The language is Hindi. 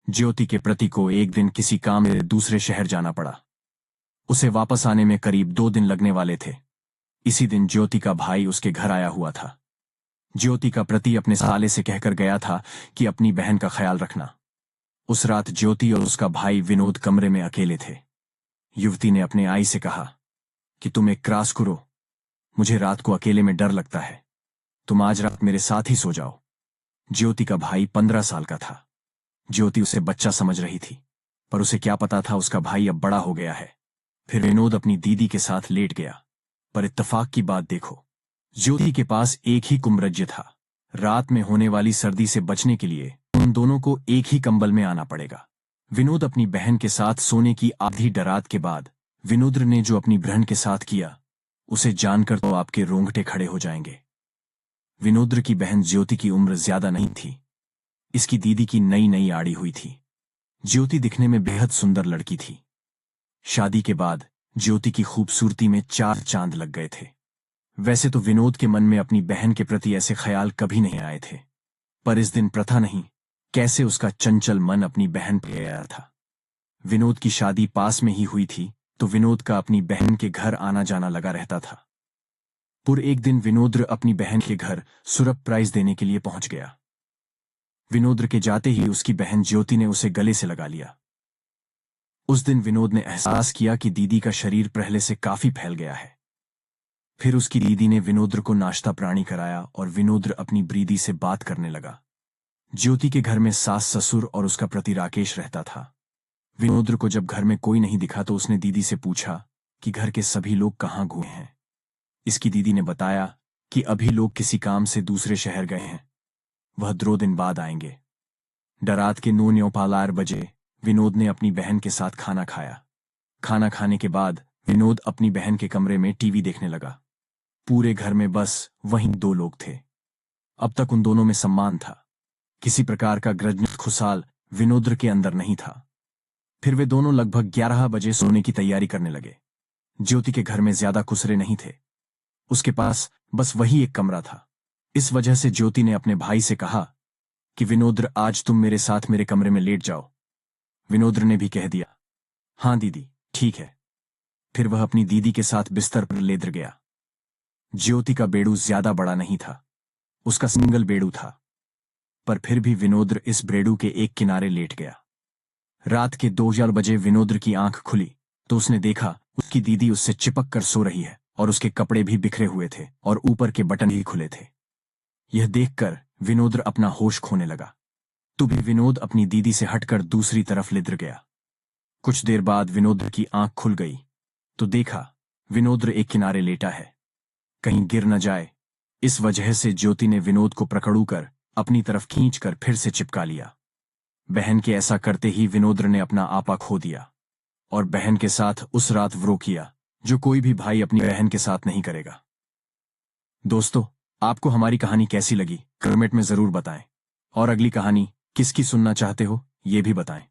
ज्योति के प्रति को एक दिन किसी काम से दूसरे शहर जाना पड़ा। उसे वापस आने में करीब 2 दिन लगने वाले थे। इसी दिन ज्योति का भाई उसके घर आया हुआ था। ज्योति का प्रति अपने साले से कहकर गया था कि अपनी बहन का ख्याल रखना। उस रात ज्योति और उसका भाई विनोद कमरे में अकेले थे। युवती ने अपने आई से कहा कि तुम एक क्रास करो, मुझे रात को अकेले में डर लगता है, तुम आज रात मेरे साथ ही सो जाओ। ज्योति का भाई 15 साल का था। ज्योति उसे बच्चा समझ रही थी, पर उसे क्या पता था उसका भाई अब बड़ा हो गया है। फिर विनोद अपनी दीदी के साथ लेट गया। पर इत्तेफाक की बात देखो, ज्योति के पास एक ही कुमरज्य था। रात में होने वाली सर्दी से बचने के लिए उन दोनों को एक ही कंबल में आना पड़ेगा। विनोद अपनी बहन के साथ सोने की आधी डरात के बाद विनोद ने जो अपनी बहन के साथ किया, उसे जानकर तो आपके रोंगटे खड़े हो जाएंगे। विनोद की बहन ज्योति की उम्र ज्यादा नहीं थी। इसकी दीदी की नई नई आड़ी हुई थी। ज्योति दिखने में बेहद सुंदर लड़की थी। शादी के बाद ज्योति की खूबसूरती में 4 चांद लग गए थे। वैसे तो विनोद के मन में अपनी बहन के प्रति ऐसे ख्याल कभी नहीं आए थे, पर इस दिन प्रथा नहीं कैसे उसका चंचल मन अपनी बहन पे आया था। विनोद की शादी पास में ही हुई थी, तो विनोद का अपनी बहन के घर आना जाना लगा रहता था। एक दिन विनोद अपनी बहन के घर सरप्राइज देने के लिए पहुंच गया। विनोद के जाते ही उसकी बहन ज्योति ने उसे गले से लगा लिया। उस दिन विनोद ने एहसास किया कि दीदी का शरीर पहले से काफी फैल गया है। फिर उसकी दीदी ने विनोद को नाश्ता पानी कराया और विनोद अपनी ब्रीदी से बात करने लगा। ज्योति के घर में सास ससुर और उसका पति राकेश रहता था। विनोद को जब घर में कोई नहीं दिखा तो उसने दीदी से पूछा कि घर के सभी लोग कहाँ गए हैं। इसकी दीदी ने बताया कि अभी लोग किसी काम से दूसरे शहर गए हैं, वह 2 दिन बाद आएंगे। डरात के 9:45 बजे विनोद ने अपनी बहन के साथ खाना खाया। खाना खाने के बाद विनोद अपनी बहन के कमरे में टीवी देखने लगा। पूरे घर में बस वहीं 2 लोग थे। अब तक उन दोनों में सम्मान था। किसी प्रकार का ग्रज खुसाल विनोद के अंदर नहीं था। फिर वे दोनों लगभग 11 बजे सोने की तैयारी करने लगे। ज्योति के घर में ज्यादा खुसरे नहीं थे। उसके पास बस वही एक कमरा था। इस वजह से ज्योति ने अपने भाई से कहा कि विनोद, आज तुम मेरे साथ मेरे कमरे में लेट जाओ। विनोद ने भी कह दिया, हाँ दीदी ठीक है। फिर वह अपनी दीदी के साथ बिस्तर पर लेट गया। ज्योति का बेडू ज्यादा बड़ा नहीं था, उसका सिंगल बेडू था, पर फिर भी विनोद इस बेडू के एक किनारे लेट गया। रात के 2 बजे विनोद की आंख खुली तो उसने देखा उसकी दीदी उससे चिपक कर सो रही है और उसके कपड़े भी बिखरे हुए थे और ऊपर के बटन ही खुले थे। यह देखकर विनोद अपना होश खोने लगा। तो भी विनोद अपनी दीदी से हटकर दूसरी तरफ लिदर गया। कुछ देर बाद विनोद की आंख खुल गई तो देखा विनोद एक किनारे लेटा है, कहीं गिर न जाए। इस वजह से ज्योति ने विनोद को पकड़कर अपनी तरफ खींचकर फिर से चिपका लिया। बहन के ऐसा करते ही विनोद ने अपना आपा खो दिया और बहन के साथ उस रात वो किया जो कोई भी भाई अपनी बहन के साथ नहीं करेगा। दोस्तों, आपको हमारी कहानी कैसी लगी कमेंट में जरूर बताएं, और अगली कहानी किसकी सुनना चाहते हो ये भी बताएं।